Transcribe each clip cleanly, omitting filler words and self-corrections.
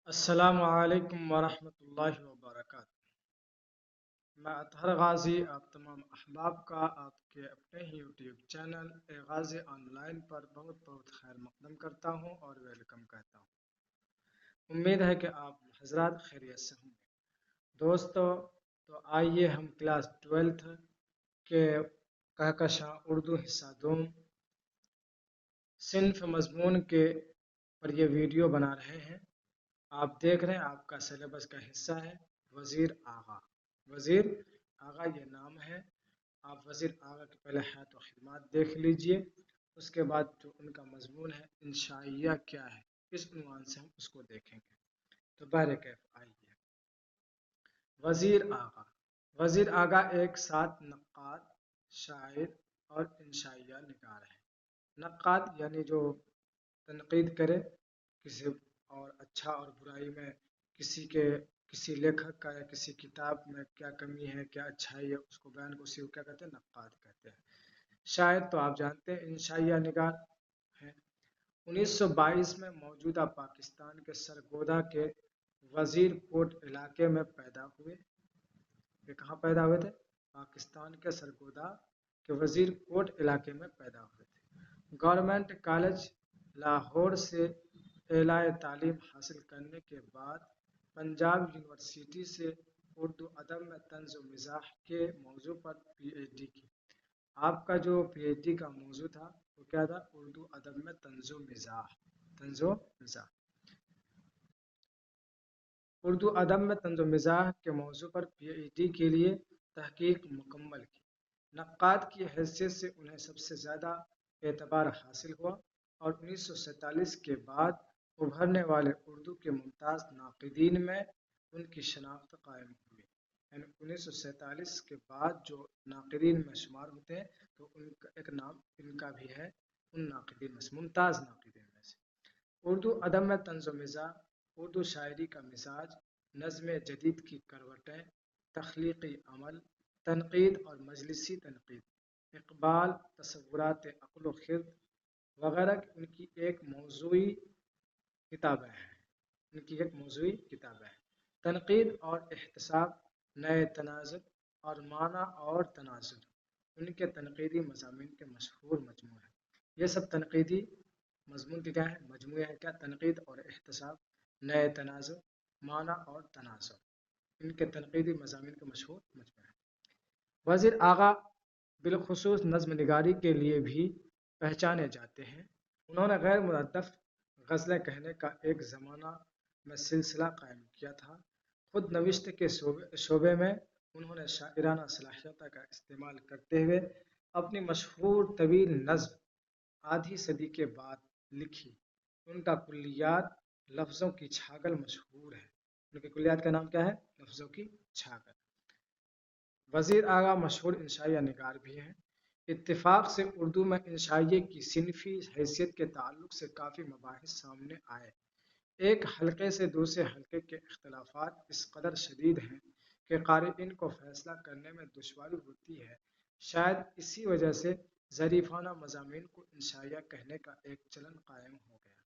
السلام علیکم ورحمۃ اللہ وبرکاتہ۔ میں اطہر غازی آپ تمام احباب کا آپ کے اپنے ہی YouTube channel A Ghazi online پر بہت بہت خیر مقدم کرتا ہوں اور ویلکم کہتا ہوں۔ امید ہے کہ آپ حضرات خیریت سے ہوں گے۔ دوستو، تو آئیے ہم کلاس 12 کے کہکشاں اردو حصہ دوم صنف مضمون کے پر یہ ویڈیو بنا رہے ہیں۔ آپ دیکھ رہے ہیں آپ کا سلیبس کا حصہ ہے وزیر آغا۔ وزیر آغا یہ نام ہے۔ آپ وزیر آغا کے پہلے حیات و خدمات دیکھ لیجئے، اس کے بعد جو ان کا مضمون ہے انشائیہ کیا ہے، اس عنوان سے ہم اس کو دیکھیں گے۔ تو بہرکیف آئیے۔ وزیر آغا۔ وزیر آغا ایک ساتھ نقاد، شاعر اور انشائیہ نگار ہے۔ نقاد یعنی جو تنقید کرے کسی اور اچھا اور برائی میں کسی لیکھک کا یا کسی کتاب میں کیا کمی ہے کیا اچھائی ہے اس کو بیان کو اسی کو کیا کہتے ہیں، نقاد کہتے ہیں۔ شاعر تو آپ جانتے ہیں انشائیہ نگار ہیں۔ 1922 میں موجودہ پاکستان کے سرگودا کے وزیر کوٹ علاقے میں پیدا ہوئے۔ یہ کہاں پیدا ہوئے تھے؟ پاکستان کے سرگودا کے وزیر کوٹ علاقے میں پیدا ہوئے تھے۔ گورنمنٹ کالج لاہور سے اعلیٰ تعلیم حاصل کرنے کے بعد پنجاب یونیورسٹی سے اردو ادب میں طنز و مزاح کے موضوع پر پی ایچ ڈی کی۔ آپ کا جو پی ایچ ڈی کا موضوع تھا وہ کیا تھا؟ اردو ادب میں طنز و مزاح۔ طنز و مزاح، اردو ادب میں طنز و مزاح کے موضوع پر پی ایچ ڈی کے لیے تحقیق مکمل کی۔ نقاد کی حیثیت سے انہیں سب سے زیادہ اعتبار حاصل ہوا اور 1947 کے بعد ابھرنے والے اردو کے ممتاز ناقدین میں ان کی شناخت قائم ہوئی۔ یعنی 1947 کے بعد جو ناقدین میں شمار ہوتے ہیں تو ان کا ایک نام ان کا بھی ہے، ان ناقدین میں سے، ممتاز ناقدین میں سے۔ اردو ادب میں طنز و مزاح، اردو شاعری کا مزاج، نظم جدید کی کروٹیں، تخلیقی عمل، تنقید اور مجلسی تنقید، اقبال، تصورات عقل و خرد وغیرہ ان کی ایک موضوعی کتابیں ہیں۔ تنقید اور احتساب، نئے تناظر اور معنی اور تناظر ان کے تنقیدی مضامین کے مشہور مجموعے ہیں۔ یہ سب تنقیدی مضمون کے کیا ہیں؟ مجموعے ہیں۔ کیا؟ تنقید اور احتساب، نئے تناظر، معنی اور تناظر ان کے تنقیدی مضامین کے مشہور مجموعے ہیں۔ وزیر آغا بالخصوص نظم نگاری کے لیے بھی پہچانے جاتے ہیں۔ انہوں نے غیر مردف غزلیں کہنے کا ایک زمانہ میں سلسلہ قائم کیا تھا۔ خود نوشت کے شعبے میں انہوں نے شاعرانہ صلاحیت کا استعمال کرتے ہوئے اپنی مشہور طویل نظم آدھی صدی کے بعد لکھی۔ ان کا کلیات لفظوں کی چھاگل مشہور ہے۔ ان کے کلیات کا نام کیا ہے؟ لفظوں کی چھاگل۔ وزیر آغا مشہور انشائیہ نگار بھی ہیں۔ اتفاق سے اردو میں انشائیے کی صنفی حیثیت کے تعلق سے کافی مباحث سامنے آئے۔ ایک حلقے سے دوسرے حلقے کے اختلافات اس قدر شدید ہیں کہ قارئین کو فیصلہ کرنے میں دشواری ہوتی ہے۔ شاید اسی وجہ سے ظریفانہ مضامین کو انشائیہ کہنے کا ایک چلن قائم ہو گیا۔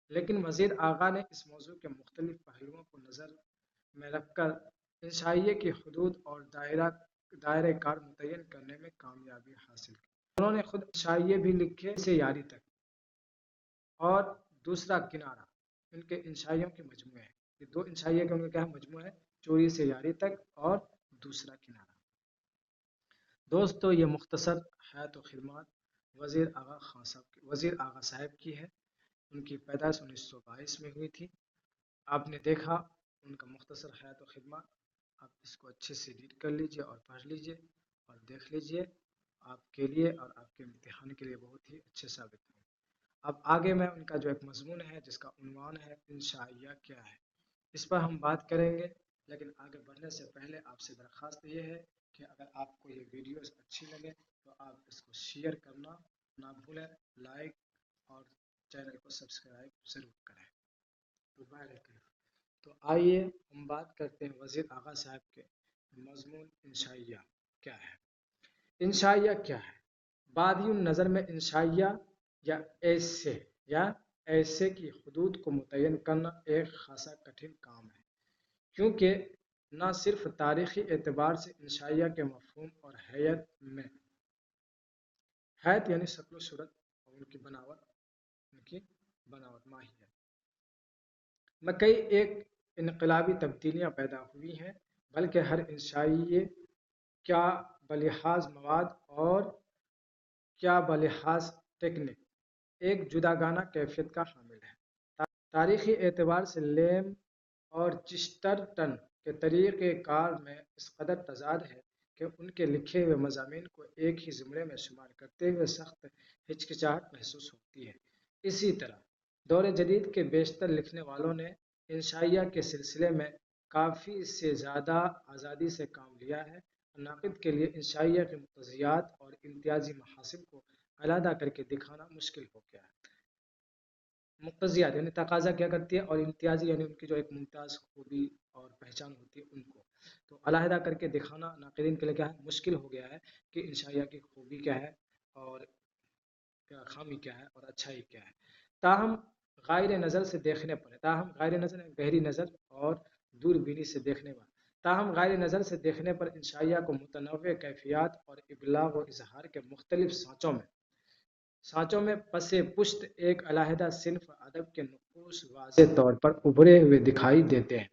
لیکن وزیر آغا نے اس موضوع کے مختلف پہلوؤں کو نظر میں رکھ کر انشائیے کی حدود اور دائرہ کار متعین کرنے میں کامیابی حاصل کی۔ انہوں نے خود انشائیے بھی لکھے سے یاری تک اور دوسرا کنارہ، ان کے انشائیوں کے مجموعے ہیں۔ یہ دو انشائیے کے ان کے کیا مجموعے ہیں؟ چوری سے یاری تک اور دوسرا کنارہ۔ دوستو، یہ مختصر حیات و خدمات وزیر آغا صاحب کی ہے۔ ان کی پیدائش 1922 میں ہوئی تھی۔ آپ نے دیکھا ان کا مختصر حیات و خدمات، آپ اس کو اچھے سے ریڈ کر لیجئے اور پڑھ لیجئے اور دیکھ لیجئے، آپ کے لیے اور آپ کے امتحان کے لیے بہت ہی اچھے ثابت ہوں۔ اب آگے میں ان کا جو ایک مضمون ہے جس کا عنوان ہے انشائیہ کیا ہے، اس پر ہم بات کریں گے۔ لیکن آگے بڑھنے سے پہلے آپ سے درخواست یہ ہے کہ اگر آپ کو یہ ویڈیوز اچھی لگے تو آپ اس کو شیئر کرنا نہ بھولیں، لائک اور چینل کو سبسکرائب ضرور کریں۔ تو آئیے ہم بات کرتے ہیں وزیر آغا صاحب کے مضمون انشائیہ کیا ہے۔ انشائیہ کیا ہے؟ بادی النظر میں انشائیہ یا ایسے کی حدود کو متعین کرنا ایک خاصا کٹھن کام ہے، کیونکہ نہ صرف تاریخی اعتبار سے انشائیہ کے مفہوم اور حیت یعنی شکل و صورت اور ان کی بناوٹ ماہیت میں کئی ایک انقلابی تبدیلیاں پیدا ہوئی ہیں، بلکہ ہر انشائیہ کیا بلحاظ مواد اور کیا بلحاظ ٹیکنک ایک جداگانہ کیفیت کا حامل ہے۔ تاریخی اعتبار سے لیم اور چیسٹرٹن کے طریقہ کار میں اس قدر تضاد ہے کہ ان کے لکھے ہوئے مضامین کو ایک ہی زمرے میں شمار کرتے ہوئے سخت ہچکچاہٹ محسوس ہوتی ہے۔ اسی طرح دور جدید کے بیشتر لکھنے والوں نے انشائیہ کے سلسلے میں کافی سے زیادہ آزادی سے کام لیا ہے، اور ناقد کے لیے انشائیہ کے مقتضیات اور امتیازی محاسن کو علیحدہ کر کے دکھانا مشکل ہو گیا ہے۔ مقتضیات یعنی تقاضا کیا کرتی ہے، اور امتیازی یعنی ان کی جو ایک ممتاز خوبی اور پہچان ہوتی ہے ان کو تو علیحدہ کر کے دکھانا ناقدین کے لیے کیا ہے، مشکل ہو گیا ہے کہ انشائیہ کی خوبی کیا ہے اور خامی کیا ہے اور اچھائی کیا ہے۔ تاہم غائر نظر سے دیکھنے پر غائر نظر گہری نظر اور دور بینی سے دیکھنے پر غائر نظر سے دیکھنے پر انشائیہ کو متنوع کیفیات اور ابلاغ و اظہار کے مختلف سانچوں میں پس پشت ایک علیحدہ صنف ادب کے نقوش واضح طور پر ابھرے ہوئے دکھائی دیتے ہیں،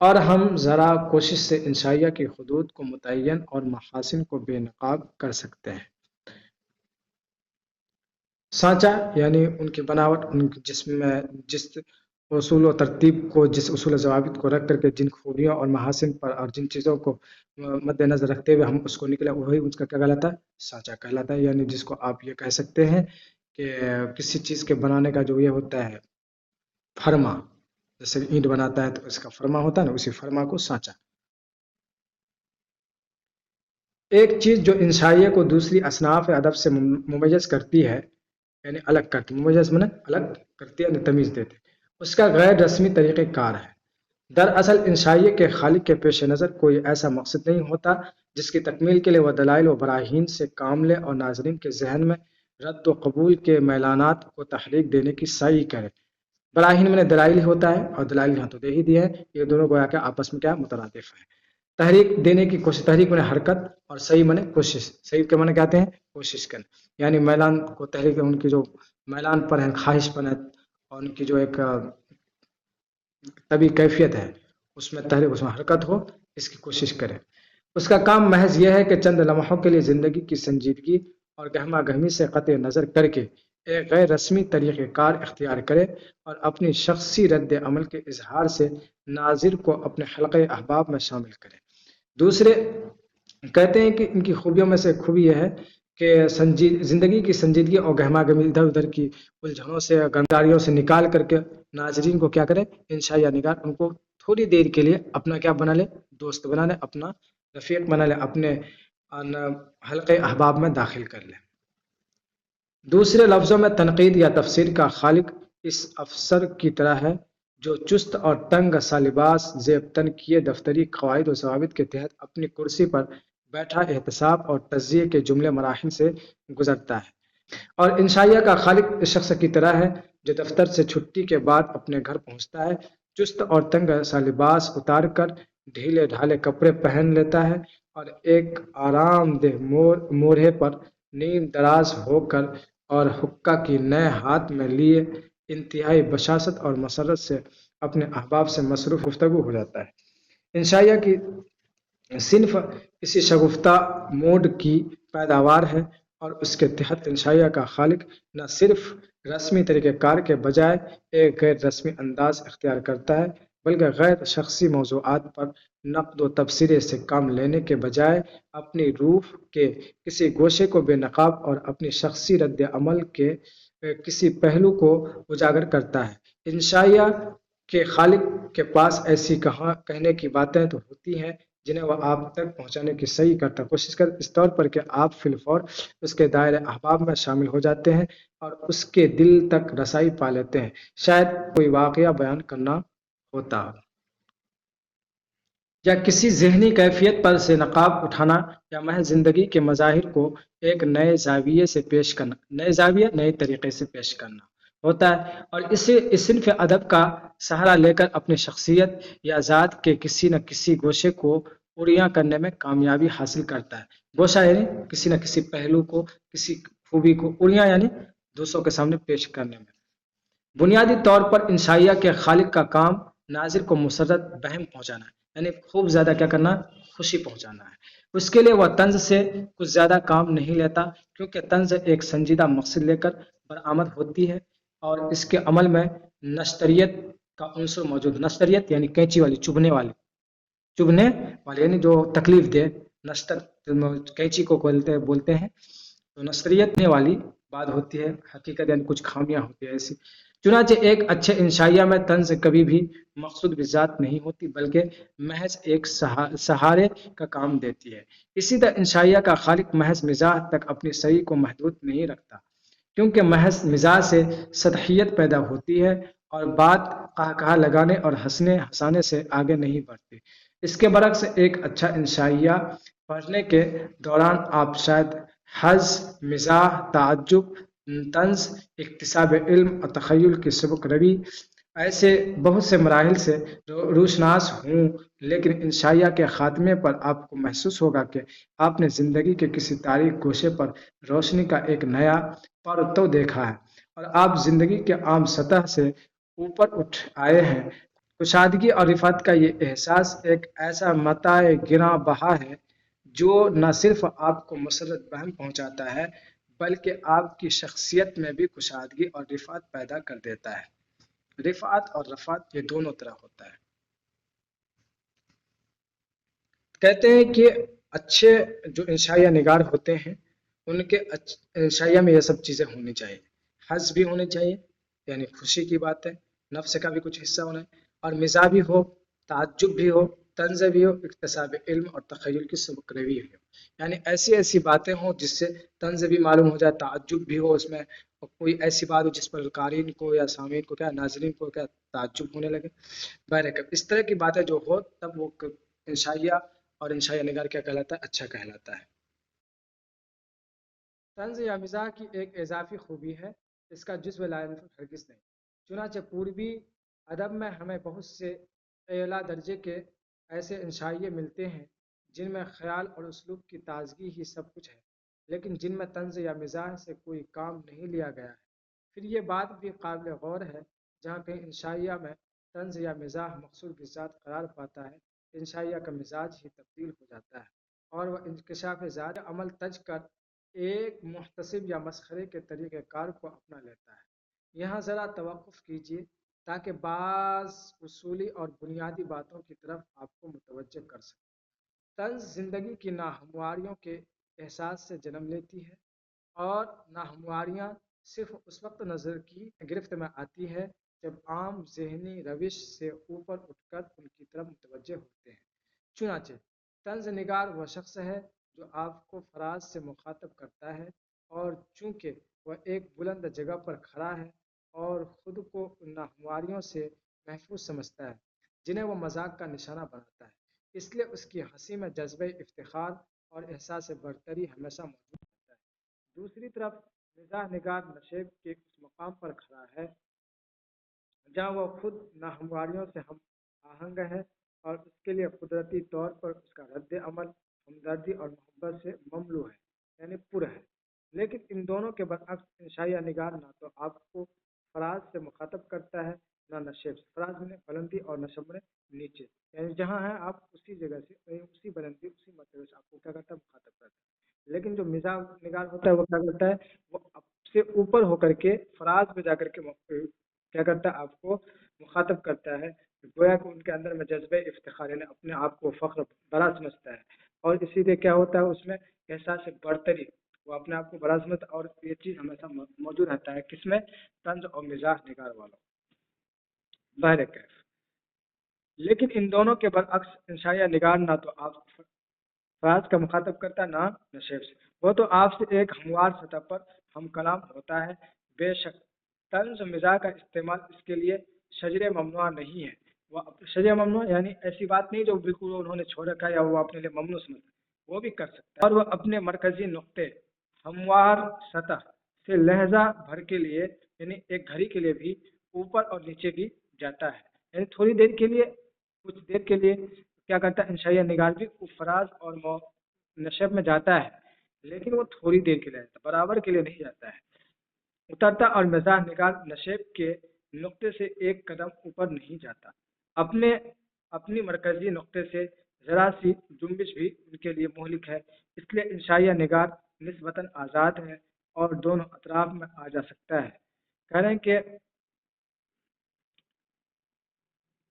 اور ہم ذرا کوشش سے انشائیہ کی حدود کو متعین اور محاسن کو بے نقاب کر سکتے ہیں۔ سانچہ یعنی ان کی بناوٹ، ان کے جسم میں جس اصول و ترتیب کو، جس اصول و ضوابط کو رکھ کر کے جن خوبیوں اور محاسن پر اور جن چیزوں کو مد نظر رکھتے ہوئے ہم اس کو نکلے، وہی اس کا کیا کہلاتا ہے، سانچہ کہلاتا ہے۔ یعنی جس کو آپ یہ کہہ سکتے ہیں کہ کسی چیز کے بنانے کا جو یہ ہوتا ہے فرما، جیسے اینٹ بناتا ہے تو اس کا فرما ہوتا ہے نا، اسی فرما کو سانچہ۔ ایک چیز جو انشائیہ کو دوسری اصناف ادب سے ممیز کرتی ہے، یعنی الگ کرتی، ممیز میں الگ کرتی ہے، تمیز دیتے، اس کا غیر رسمی طریقہ کار ہے۔ دراصل انشائیہ کے خالق کے پیش نظر کوئی ایسا مقصد نہیں ہوتا جس کی تکمیل کے لیے وہ دلائل و براہین سے کام لے اور ناظرین کے ذہن میں رد و قبول کے میلانات کو تحریک دینے کی سعی کرے۔ براہین میں دلائل ہوتا ہے، اور دلائل یہاں تو دے ہی دیا ہے، یہ دونوں گویا کہ آپس میں کیا مترادف ہے۔ تحریک دینے کی کوشش، تحریک میں حرکت، اور صحیح میں کوشش، صحیح کے معنی کہتے ہیں کوشش کرنا، یعنی میلان کو تحریک، ان کی جو میلان پر ہے، خواہش پر ہے، اور ان کی جو ایک طبی کیفیت ہے اس میں تحریک، اس میں حرکت ہو، اس کی کوشش کرے۔ اس کا کام محض یہ ہے کہ چند لمحوں کے لیے زندگی کی سنجیدگی اور گہما گہمی سے قطع نظر کر کے ایک غیر رسمی طریقہ کار اختیار کرے اور اپنی شخصی رد عمل کے اظہار سے ناظر کو اپنے حلقہ احباب میں شامل کرے۔ دوسرے کہتے ہیں کہ ان کی خوبیوں میں سے خوبی یہ ہے کہ زندگی کی سنجیدگی اور گہما گہمی ادھر ادھر کی الجھنوں سے، گنداریوں سے نکال کر کے ناظرین کو کیا کرے، انشائیہ نگار ان کو تھوڑی دیر کے لیے اپنا کیا بنا لے، دوست بنا لے، اپنا رفیق بنا لے، اپنے حلقے احباب میں داخل کر لے۔ دوسرے لفظوں میں تنقید یا تفسیر کا خالق اس افسر کی طرح ہے جو چست اور تنگ سا لباس زیب تن کیے دفتری قواعد و ضوابط کے تحت اپنی کرسی پر بیٹھا احتساب اور تجزیے کے جملے مراحل سے گزرتا ہے، اور انشائیہ کا خالق اس شخص کی طرح ہے جو دفتر سے چھٹی کے بعد اپنے گھر پہنچتا ہے، چست اور تنگ سا لباس اتار کر ڈھیلے ڈھالے کپڑے پہن لیتا ہے، اور ایک آرام دہ مورہے پر نیم دراز ہو کر اور حقہ کی نئے ہاتھ میں لیے انتہائی بشاشت اور مسرت سے اپنے احباب سے مصروف گفتگو ہو جاتا ہے۔ انشائیہ کی صنف اسی شگفتہ موڈ کی پیداوار ہے، اور اس کے تحت انشائیہ کا خالق نہ صرف رسمی طریقہ کار کے بجائے ایک غیر رسمی انداز اختیار کرتا ہے، بلکہ غیر شخصی موضوعات پر نقد و تبصرے سے کام لینے کے بجائے اپنی روح کے کسی گوشے کو بے نقاب اور اپنی شخصی رد عمل کے کسی پہلو کو اجاگر کرتا ہے۔ انشائیہ کے خالق کے پاس ایسی کہنے کی باتیں تو ہوتی ہیں جنہیں وہ آپ تک پہنچانے کی صحیح کرتا کوشش کر، اس طور پر کہ آپ فی الفور اس کے دائرہ احباب میں شامل ہو جاتے ہیں اور اس کے دل تک رسائی پا لیتے ہیں۔ شاید کوئی واقعہ بیان کرنا ہوتا یا کسی ذہنی کیفیت پر سے نقاب اٹھانا، یا محض زندگی کے مظاہر کو ایک نئے زاویے سے پیش کرنا، نئے زاویے نئے طریقے سے پیش کرنا، ہوتا ہے اور اس صنف ادب کا سہارا لے کر اپنی شخصیت یا ذات کے کسی نہ کسی گوشے کو اڑیاں کرنے میں کامیابی حاصل کرتا ہے۔ گوشہ یعنی کسی نہ کسی پہلو کو، کسی خوبی کو، اڑیاں یعنی دوسروں کے سامنے پیش کرنے میں۔ بنیادی طور پر انشائیہ کے خالق کا کام ناظر کو مسرت بہم پہنچانا ہے، یعنی خوب زیادہ کیا کرنا ہے؟ خوشی پہنچانا ہے۔ اس کے لیے وہ طنز سے کچھ زیادہ کام نہیں لیتا، کیونکہ طنز ایک سنجیدہ مقصد لے کر برآمد ہوتی ہے اور اس کے عمل میں نشتریت کا عنصر موجود ہے۔ نشتریت یعنی کینچی والی، چبھنے والی یعنی جو تکلیف دے، نشتر کینچی کو بولتے ہیں، تو نشریت والی بات ہوتی ہے، حقیقت یعنی کچھ خامیاں ہوتی ہے ایسی۔ چنانچہ ایک اچھے انشائیہ میں طنز کبھی بھی مقصود بذات نہیں ہوتی، بلکہ محض ایک سہارے کا کام دیتی ہے۔ اسی طرح انشائیہ کا خالق محض مزاح تک اپنی سعی کو محدود نہیں رکھتا، کیونکہ محض مزاح سے سطحیت پیدا ہوتی ہے اور بات قہقہا لگانے اور ہنسانے سے آگے نہیں بڑھتی۔ اس کے برعکس ایک اچھا انشائیہ پڑھنے کے دوران آپ شاید حظ، مزاح، تعجب، طنز، اکتساب علم اور تخیل کی سبک روی ایسے بہت سے مراحل سے روشناس ہوں، لیکن انشائیہ کے خاتمے پر آپ کو محسوس ہوگا کہ آپ نے زندگی کے کسی تاریک گوشے پر روشنی کا ایک نیا پرتو دیکھا ہے اور آپ زندگی کے عام سطح سے اوپر اٹھ آئے ہیں۔ کشادگی اور رفعت کا یہ احساس ایک ایسا متاع گراں بہا ہے جو نہ صرف آپ کو مسرت بہم پہنچاتا ہے بلکہ آپ کی شخصیت میں بھی کشادگی اور رفعت پیدا کر دیتا ہے۔ رفعت اور رفعت یہ دونوں طرح ہوتا ہے۔ کہتے ہیں کہ اچھے جو انشائیہ نگار ہوتے ہیں ان کے انشائیہ میں یہ سب چیزیں ہونی چاہیے۔ حظ بھی ہونے چاہیے یعنی خوشی کی بات ہے، نفس کا بھی کچھ حصہ ہونا ہے، اور مزاح بھی ہو، تعجب بھی ہو، طنز بھی ہو، اکتساب علم اور تخیل کی سبک روی ہو، یعنی ایسی ایسی باتیں ہوں جس سے طنز بھی معلوم ہو جائے، تعجب بھی ہو اس میں، اور کوئی ایسی بات ہو جس پر قارئین کو یا سامعین کو کیا، ناظرین کو کیا تعجب ہونے لگے۔ بہرکیف اس طرح کی باتیں جو ہو تب وہ انشائیہ اور انشائیہ نگار کیا کہلاتا ہے؟ اچھا کہلاتا ہے۔ طنز یا مزاح کی ایک اضافی خوبی ہے اس کا جزو لا ينفك ہرگز نہیں۔ چنانچہ پوربی ادب میں ہمیں بہت سے اعلیٰ درجے کے ایسے انشائیے ملتے ہیں جن میں خیال اور اسلوب کی تازگی ہی سب کچھ ہے، لیکن جن میں طنز یا مزاح سے کوئی کام نہیں لیا گیا ہے۔ پھر یہ بات بھی قابل غور ہے، جہاں کہیں انشائیہ میں طنز یا مزاح مقصود بذات قرار پاتا ہے، انشائیہ کا مزاج ہی تبدیل ہو جاتا ہے اور وہ انکشاف ذات عمل تج کر ایک محتسب یا مسخرے کے طریقہ کار کو اپنا لیتا ہے۔ یہاں ذرا توقف کیجیے تاکہ بعض اصولی اور بنیادی باتوں کی طرف آپ کو متوجہ کر سکیں۔ طنز زندگی کی ناہمواریوں کے احساس سے جنم لیتی ہے اور ناہمواریاں صرف اس وقت نظر کی گرفت میں آتی ہے جب عام ذہنی روش سے اوپر اٹھ کر ان کی طرف متوجہ ہوتے ہیں۔ چنانچہ طنز نگار وہ شخص ہے جو آپ کو فراز سے مخاطب کرتا ہے، اور چونکہ وہ ایک بلند جگہ پر کھڑا ہے اور خود کو ان ناہمواریوں سے محفوظ سمجھتا ہے جنہیں وہ مذاق کا نشانہ بناتا ہے، اس لیے اس کی ہنسی میں جذبہ افتخار اور احساس برتری ہمیشہ موجود رہتا ہے۔ دوسری طرف مزاح نگار نشیب کے اس مقام پر کھڑا ہے جہاں وہ خود ناہمواریوں سے ہم آہنگ ہے اور اس کے لیے قدرتی طور پر اس کا رد عمل ہمدردی اور محبت سے مملو ہے، یعنی پر ہے۔ لیکن ان دونوں کے برعکس انشائیہ نگار نہ تو آپ کو فراز سے مخاطب کرتا ہے نہ نشیب سے۔ فراز میں بلندی اور نشب میں نیچے، یعنی جہاں ہے آپ اسی جگہ سے، اسی بلندی اسی مرتبے سے آپ کو کیا کرتا ہے؟ مخاطب کرتا ہے۔ لیکن جو مزاح نگار ہوتا ہے وہ کیا کرتا ہے؟ وہ آپ سے اوپر ہو کر کے فراز میں جا کر کے کیا کرتا ہے؟ آپ کو مخاطب کرتا ہے، گویا کہ ان کے اندر میں جذبہ افتخار یعنی اپنے آپ کو فخر بڑا سمجھتا ہے، اور اسی لیے کیا ہوتا ہے اس میں احساس برتری، وہ اپنے آپ کو بڑا سمجھتا ہے، اور یہ چیز ہمیشہ موجود رہتا ہے کس میں؟ طنز اور مزاح نگار والوں۔ بہرکیف لیکن ان دونوں کے برعکس انشائیہ نگار نہ تو آپ فراز کا مخاطب کرتا ہے نہ نشیب سے، وہ تو آپ سے ایک ہموار سطح پر ہم کلام ہوتا ہے۔ بے شک طنز و مزاح کا استعمال اس کے لیے شجر ممنوع نہیں ہے، وہ شجر ممنوع یعنی ایسی بات نہیں جو بالکل انہوں نے چھوڑ رکھا یا وہ اپنے لیے ممنوع سمجھتا ہے، وہ بھی کر سکتا ہے، اور وہ اپنے مرکزی نقطے ہموار سطح سے لہجہ بھر کے لیے یعنی ایک گھڑی کے لیے بھی اوپر اور نیچے بھی جاتا ہے، یعنی تھوڑی دیر کے لیے، کچھ دیر کے لیے کیا کرتا ہے انشائیہ نگار بھی افراز اور نشب میں جاتا ہے، لیکن وہ تھوڑی دیر کے لیے جاتا ہے، برابر کے لیے نہیں جاتا ہے۔ اترتا اور مزاح نگار نشیب کے نقطے سے ایک قدم اوپر نہیں جاتا، اپنے اپنی مرکزی نقطے سے ذرا سی جنبش بھی ان کے لیے مہلک ہے، اس لیے انشائیہ نگار نسبتاً آزاد ہے اور دونوں اطراف میں آ جا سکتا ہے۔ کہہ رہے ہیں کہ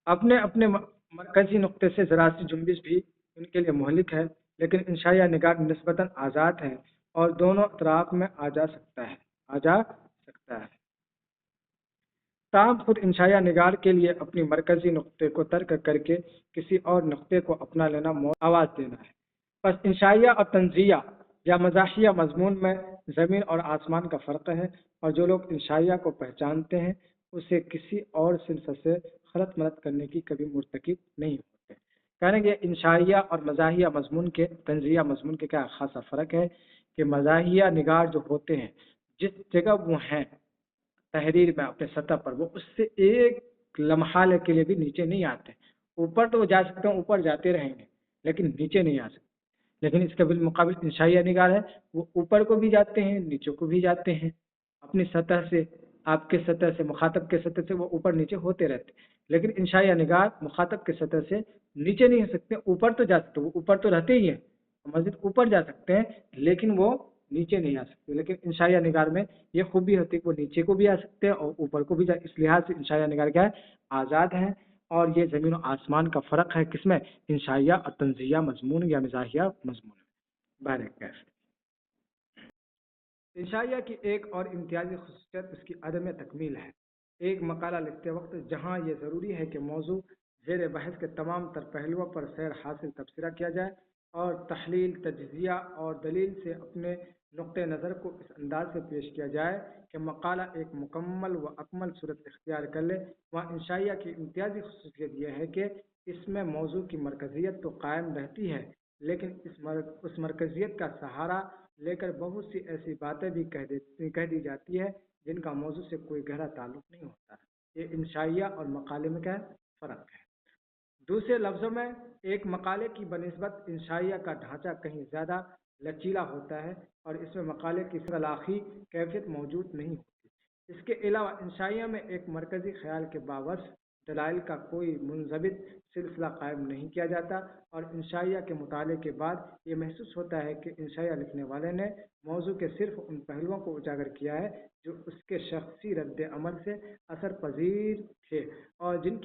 اپنے اپنے مرکزی نقطے سے ذرا سی جنبش بھی ان کے لیے مہلک ہے، لیکن انشائیہ نگار نسبتاً آزاد ہے اور دونوں اطراف میں آ جا سکتا ہے، آ جا سکتا ہے۔ تاہم خود انشائیہ نگار کے لیے اپنی مرکزی نقطے کو ترک کر کے کسی اور نقطے کو اپنا لینا آواز دینا ہے۔ پس انشائیہ اور تنزیہ یا مزاحیہ مضمون میں زمین اور آسمان کا فرق ہے، اور جو لوگ انشائیہ کو پہچانتے ہیں اسے کسی اور صنف سے خلط ملط کرنے کی کبھی مرتکب نہیں ہوتے۔ کہنے کہ انشائیہ اور مزاحیہ مضمون کے تنزیہ مضمون کے کیا خاصا فرق ہے کہ مزاحیہ نگار جو ہوتے ہیں جس جگہ وہ ہیں تحریر میں اپنے سطح پر، وہ اس سے ایک لمحہ کے لیے بھی نیچے نہیں آتے۔ اوپر تو وہ جا سکتے ہیں، اوپر جاتے رہیں گے لیکن نیچے نہیں آ سکتے۔ لیکن اس کے بالمقابل انشائیہ نگار ہے، وہ اوپر کو بھی جاتے ہیں نیچے کو بھی جاتے ہیں، اپنی سطح سے، آپ کے سطح سے، مخاطب کے سطح سے وہ اوپر نیچے ہوتے رہتے ہیں۔ لیکن انشائیہ نگار مخاطب کے سطح سے نیچے نہیں ہو سکتے، اوپر تو جا سکتے، وہ اوپر تو رہتے ہی ہیں، مسجد اوپر جا سکتے ہیں لیکن وہ نیچے نہیں آ سکتے۔ لیکن انشائیہ نگار میں یہ خوبی ہوتی ہے کہ وہ نیچے کو بھی آ سکتے ہیں اور اوپر کو بھی جا، اس لحاظ سے انشائیہ نگار کیا ہے، آزاد ہیں۔ اور یہ زمین و آسمان کا فرق ہے کس میں، انشائیہ اور تنزیہ مضمون یا مزاحیہ مضمون میں۔ انشائیہ کی ایک اور امتیازی خصوصیت اس کی عدم تکمیل ہے۔ ایک مقالہ لکھتے وقت جہاں یہ ضروری ہے کہ موضوع زیر بحث کے تمام تر پہلوؤں پر سیر حاصل تبصرہ کیا جائے اور تحلیل، تجزیہ اور دلیل سے اپنے نقطۂ نظر کو اس انداز سے پیش کیا جائے کہ مقالہ ایک مکمل و اکمل صورت اختیار کر لے، وہاں انشائیہ کی امتیازی خصوصیت یہ ہے کہ اس میں موضوع کی مرکزیت تو قائم رہتی ہے، لیکن اس مرکزیت کا سہارا لے کر بہت سی ایسی باتیں بھی کہہ دی جاتی ہے جن کا موضوع سے کوئی گہرا تعلق نہیں ہوتا۔ یہ انشائیہ اور مقالے میں کیا فرق ہے؟ دوسرے لفظوں میں ایک مقالے کی بنسبت انشائیہ کا ڈھانچہ کہیں زیادہ لچیلا ہوتا ہے اور اس میں مقالے کی اصطلاحی کیفیت موجود نہیں ہوتی۔ اس کے علاوہ انشائیہ میں ایک مرکزی خیال کے باوجود دلائل کا کوئی منضبط سلسلہ قائم نہیں کیا جاتا، اور انشائیہ کے مطالعے کے بعد یہ محسوس ہوتا ہے کہ انشائیہ لکھنے والے نے موضوع کے صرف ان پہلوؤں کو اجاگر کیا ہے جو اس کے شخصی رد عمل سے اثر پذیر تھے اور جن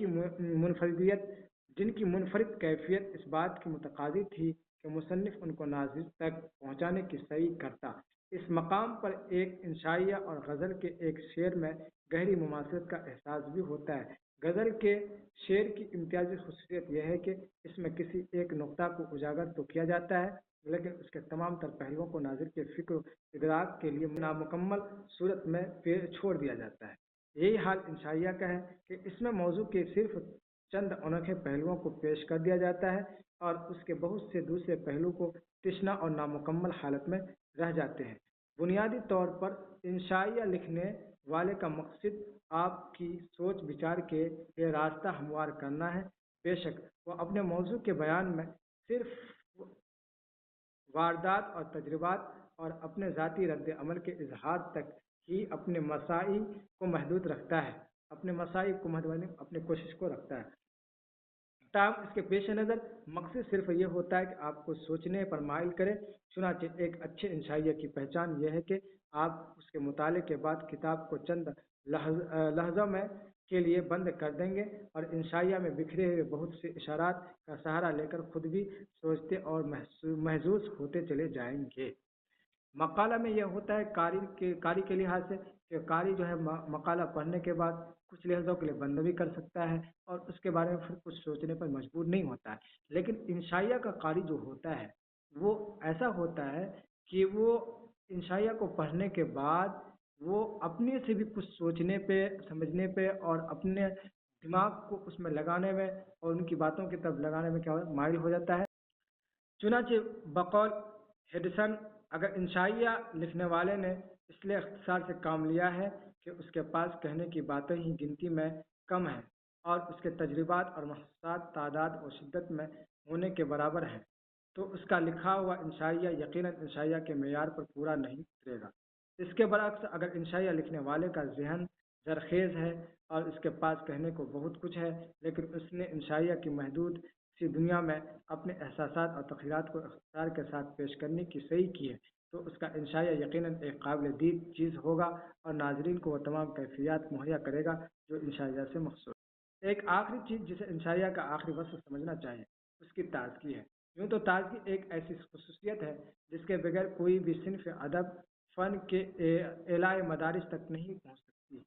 کی منفرد کیفیت اس بات کی متقاضی تھی کہ مصنف ان کو ناظر تک پہنچانے کی سعی کرتا۔ اس مقام پر ایک انشائیہ اور غزل کے ایک شعر میں گہری مماثلت کا احساس بھی ہوتا ہے۔ غزل کے شعر کی امتیازی خصوصیت یہ ہے کہ اس میں کسی ایک نقطہ کو اجاگر تو کیا جاتا ہے لیکن اس کے تمام تر پہلوؤں کو ناظر کے فکر و ادراک کے لیے نامکمل صورت میں چھوڑ دیا جاتا ہے۔ یہی حال انشائیہ کا ہے کہ اس میں موضوع کے صرف چند انوکھے پہلوؤں کو پیش کر دیا جاتا ہے اور اس کے بہت سے دوسرے پہلو کو تشنا اور نامکمل حالت میں رہ جاتے ہیں۔ بنیادی طور پر انشائیہ لکھنے والے کا مقصد آپ کی سوچ بچار کے لیے راستہ ہموار کرنا ہے۔ بے شک وہ اپنے موضوع کے بیان میں صرف واردات اور تجربات اور اپنے ذاتی رد عمل کے اظہار تک ہی اپنے مسائل کو محدود رکھتا ہے، اپنے کوشش کو رکھتا ہے۔ تاہم اس کے پیش نظر مقصد صرف یہ ہوتا ہے کہ آپ کو سوچنے پر مائل کرے۔ چنانچہ ایک اچھے انشائیہ کی پہچان یہ ہے کہ آپ اس کے مطالعے کے بعد کتاب کو چند لحظوں میں کے لیے بند کر دیں گے اور انشائیہ میں بکھرے ہوئے بہت سے اشارات کا سہارا لے کر خود بھی سوچتے اور محظوظ ہوتے چلے جائیں گے۔ مقالہ میں یہ ہوتا ہے قاری کے لحاظ سے کہ قاری جو ہے مقالہ پڑھنے کے بعد کچھ لحظوں کے لیے بند بھی کر سکتا ہے اور اس کے بارے میں پھر کچھ سوچنے پر مجبور نہیں ہوتا ہے۔ لیکن انشائیہ کا قاری جو ہوتا ہے وہ ایسا ہوتا ہے کہ وہ انشائیہ کو پڑھنے کے بعد وہ اپنے سے بھی کچھ سوچنے پہ، سمجھنے پہ اور اپنے دماغ کو اس میں لگانے میں اور ان کی باتوں کی طرف لگانے میں کیا مائل ہو جاتا ہے۔ چنانچہ بقول ہیڈسن، اگر انشائیہ لکھنے والے نے اس لیے اختصار سے کام لیا ہے کہ اس کے پاس کہنے کی باتیں ہی گنتی میں کم ہیں اور اس کے تجربات اور محسوسات تعداد و شدت میں ہونے کے برابر ہیں، تو اس کا لکھا ہوا انشائیہ یقیناً انشائیہ کے معیار پر پورا نہیں اترے گا۔ اس کے برعکس اگر انشائیہ لکھنے والے کا ذہن زرخیز ہے اور اس کے پاس کہنے کو بہت کچھ ہے، لیکن اس نے انشائیہ کی محدود سی دنیا میں اپنے احساسات اور تخیلات کو اختصار کے ساتھ پیش کرنے کی صحیح کی ہے، تو اس کا انشائیہ یقیناً ایک قابل دید چیز ہوگا اور ناظرین کو وہ تمام کیفیات مہیا کرے گا جو انشائیہ سے مخصوص۔ ایک آخری چیز جسے انشائیہ کا آخری وصف سمجھنا چاہیے اس کی تازگی ہے۔ یوں تو تازگی ایک ایسی خصوصیت ہے جس کے بغیر کوئی بھی صنف ادب فن کے اعلی مدارج تک نہیں پہنچ سکتی۔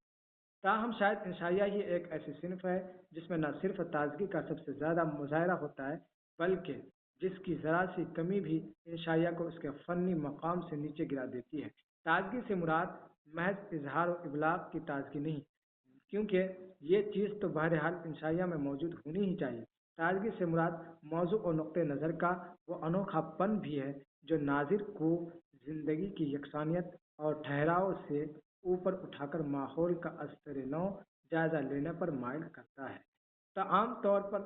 تاہم شاید انشائیہ ہی ایک ایسی صنف ہے جس میں نہ صرف تازگی کا سب سے زیادہ مظاہرہ ہوتا ہے، بلکہ جس کی ذرا سی کمی بھی انشائیہ کو اس کے فنی مقام سے نیچے گرا دیتی ہے۔ تازگی سے مراد محض اظہار و ابلاغ کی تازگی نہیں، کیونکہ یہ چیز تو بہرحال انشائیہ میں موجود ہونی ہی چاہیے۔ تازگی سے مراد موضوع اور نقطۂ نظر کا وہ انوکھا پن بھی ہے جو ناظر کو زندگی کی یکسانیت اور ٹھہراؤ سے اوپر اٹھا کر ماحول کا ازسر نو جائزہ لینے پر مائل کرتا ہے۔ عام طور پر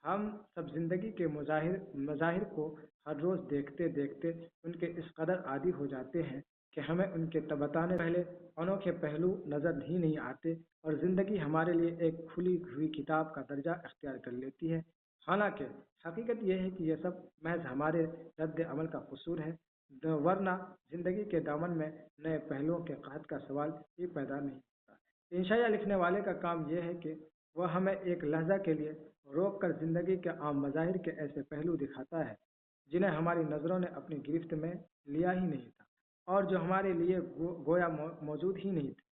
ہم سب زندگی کے مظاہر کو ہر روز دیکھتے دیکھتے ان کے اس قدر عادی ہو جاتے ہیں کہ ہمیں ان کے بتانے پہلے انوکھے پہلو نظر ہی نہیں آتے اور زندگی ہمارے لیے ایک کھلی ہوئی کتاب کا درجہ اختیار کر لیتی ہے۔ حالانکہ حقیقت یہ ہے کہ یہ سب محض ہمارے رد عمل کا قصور ہے، ورنہ زندگی کے دامن میں نئے پہلوؤں کے قحط کا سوال ہی پیدا نہیں ہوتا۔ انشائیہ لکھنے والے کا کام یہ ہے کہ وہ ہمیں ایک لحظہ کے لیے روک کر زندگی کے عام مظاہر کے ایسے پہلو دکھاتا ہے جنہیں ہماری نظروں نے اپنی گرفت میں لیا ہی نہیں تھا اور جو ہمارے لیے گویا موجود ہی نہیں تھے۔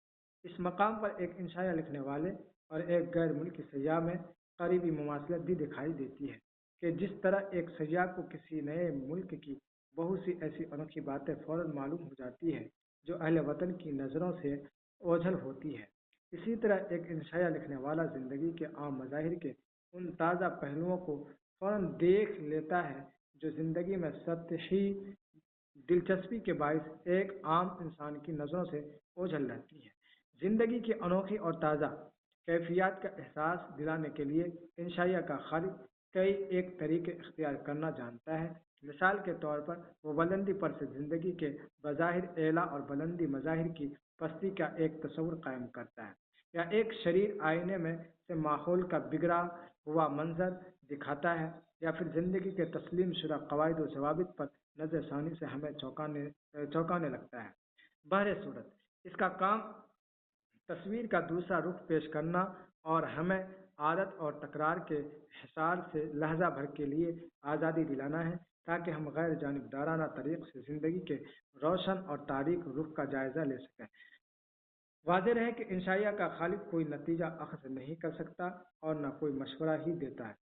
اس مقام پر ایک انشائیہ لکھنے والے اور ایک غیر ملکی سیاح میں قریبی مماثلت بھی دکھائی دیتی ہے کہ جس طرح ایک سیاح کو کسی نئے ملک کی بہت سی ایسی انوکھی باتیں فوراً معلوم ہو جاتی ہے جو اہل وطن کی نظروں سے اوجھل ہوتی ہے، اسی طرح ایک انشائیہ لکھنے والا زندگی کے عام مظاہر کے ان تازہ پہلوؤں کو فوراً دیکھ لیتا ہے جو زندگی میں سطحی دلچسپی کے باعث ایک عام انسان کی نظروں سے اوجھل رہتی ہے۔ زندگی کی انوکھی اور تازہ کیفیات کا احساس دلانے کے لیے انشائیہ کا خالق کئی ایک طریقے اختیار کرنا جانتا ہے۔ مثال کے طور پر وہ بلندی پر سے زندگی کے بظاہر اعلیٰ اور بلندی مظاہر کی پستی کا ایک تصور قائم کرتا ہے، یا ایک شریر آئینے میں سے ماحول کا بگڑا ہوا منظر دکھاتا ہے، یا پھر زندگی کے تسلیم شدہ قواعد و ضوابط پر نظر ثانی سے ہمیں چونکانے لگتا ہے۔ بہر صورت اس کا کام تصویر کا دوسرا رخ پیش کرنا اور ہمیں عادت اور تکرار کے حصار سے لحظہ بھر کے لیے آزادی دلانا ہے تاکہ ہم غیر جانبدارانہ طریق سے زندگی کے روشن اور تاریک رخ کا جائزہ لے سکیں۔ واضح رہے کہ انشائیہ کا خالق کوئی نتیجہ اخذ نہیں کر سکتا اور نہ کوئی مشورہ ہی دیتا ہے،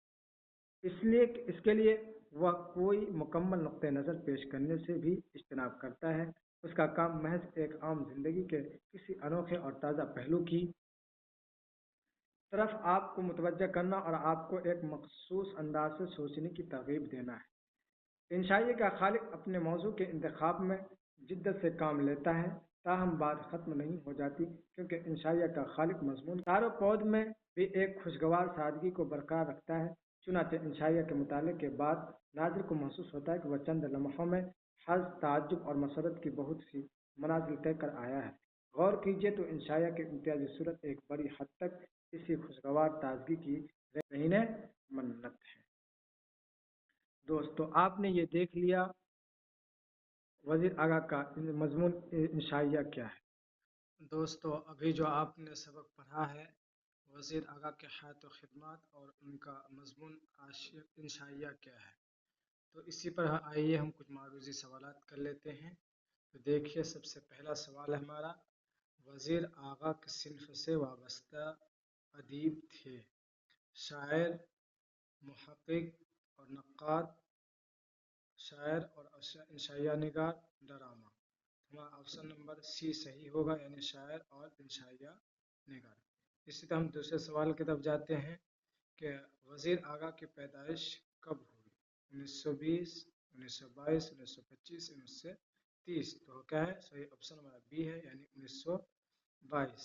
اس کے لیے وہ کوئی مکمل نقطۂ نظر پیش کرنے سے بھی اجتناب کرتا ہے۔ اس کا کام محض ایک عام زندگی کے کسی انوکھے اور تازہ پہلو کی طرف آپ کو متوجہ کرنا اور آپ کو ایک مخصوص انداز سے سوچنے کی ترغیب دینا ہے۔ انشائیہ کا خالق اپنے موضوع کے انتخاب میں جدت سے کام لیتا ہے، تاہم بات ختم نہیں ہو جاتی، کیونکہ انشائیہ کا خالق مضمون تار و پود میں بھی ایک خوشگوار سادگی کو برقرار رکھتا ہے۔ چنانچہ انشائیہ کے مطالعے کے بعد ناظر کو محسوس ہوتا ہے کہ وہ چند لمحوں میں حظ، تعجب اور مسرت کی بہت سی منازل طے کر آیا ہے۔ غور کیجیے تو انشائیہ کی امتیازی صورت ایک بڑی حد تک اسی خوشگوار تازگی کی رہن منت ہے۔ دوستو، آپ نے یہ دیکھ لیا وزیر آغا کا مضمون انشائیہ کیا ہے۔ دوستو، ابھی جو آپ نے سبق پڑھا ہے وزیر آغا کے حیات و خدمات اور ان کا مضمون انشائیہ کیا ہے، تو اسی پر آئیے ہم کچھ معروضی سوالات کر لیتے ہیں۔ تو دیکھیے، سب سے پہلا سوال ہے ہمارا، وزیر آغا کس صنف سے وابستہ ادیب تھے؟ شاعر، محقق اور نقاد، شاعر اور انشائیہ نگار، ڈرامہ۔ ہمارا آپشن نمبر سی صحیح ہوگا، یعنی شاعر اور انشائیہ نگار۔ اسی طرح ہم دوسرے سوال کی طرف جاتے ہیں کہ وزیر آغا کی پیدائش کب ہوئی؟ 1920، 1922، 1925، 1930۔ تو کیا ہے صحیح؟ آپشن ہمارا بی ہے، یعنی 1920۔ 22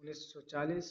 1940,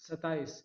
27,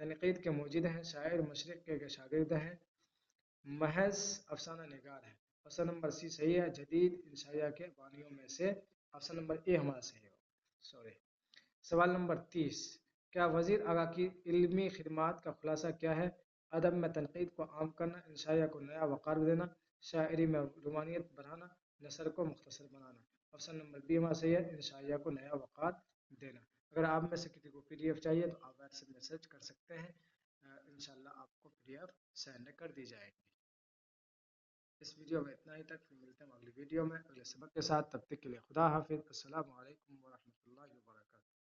تنقید کے موجد ہیں، شاعر مشرق کے شاگرد ہیں، محض افسانہ نگار ہے۔ آپشن نمبر سی صحیح ہے، جدید انشائیہ کے بانیوں میں سے آپشن نمبر اے ہمارا صحیح ہے۔ سوری۔ سوال نمبر 30، کیا وزیر اعلیٰ کی علمی خدمات کا خلاصہ کیا ہے؟ ادب میں تنقید کو عام کرنا، انشائیہ کو نیا وقار دینا، شاعری میں رومانیت بڑھانا، نثر کو مختصر بنانا۔ آپشن نمبر بی ہمارا صحیح ہے، انشائیہ کو نیا وقار دینا۔ اگر آپ میں سے کسی کو PDF چاہیے تو آپ واٹس ایپ میسج کر سکتے ہیں، انشاءاللہ آپ کو PDF سینڈ کر دی جائے گی۔ اس ویڈیو میں اتنا ہی تک، پھر ملتے ہیں اگلی ویڈیو میں اگلے سبق کے ساتھ، تب تک کے لیے خدا حافظ، السلام علیکم ورحمۃ اللہ وبرکاتہ۔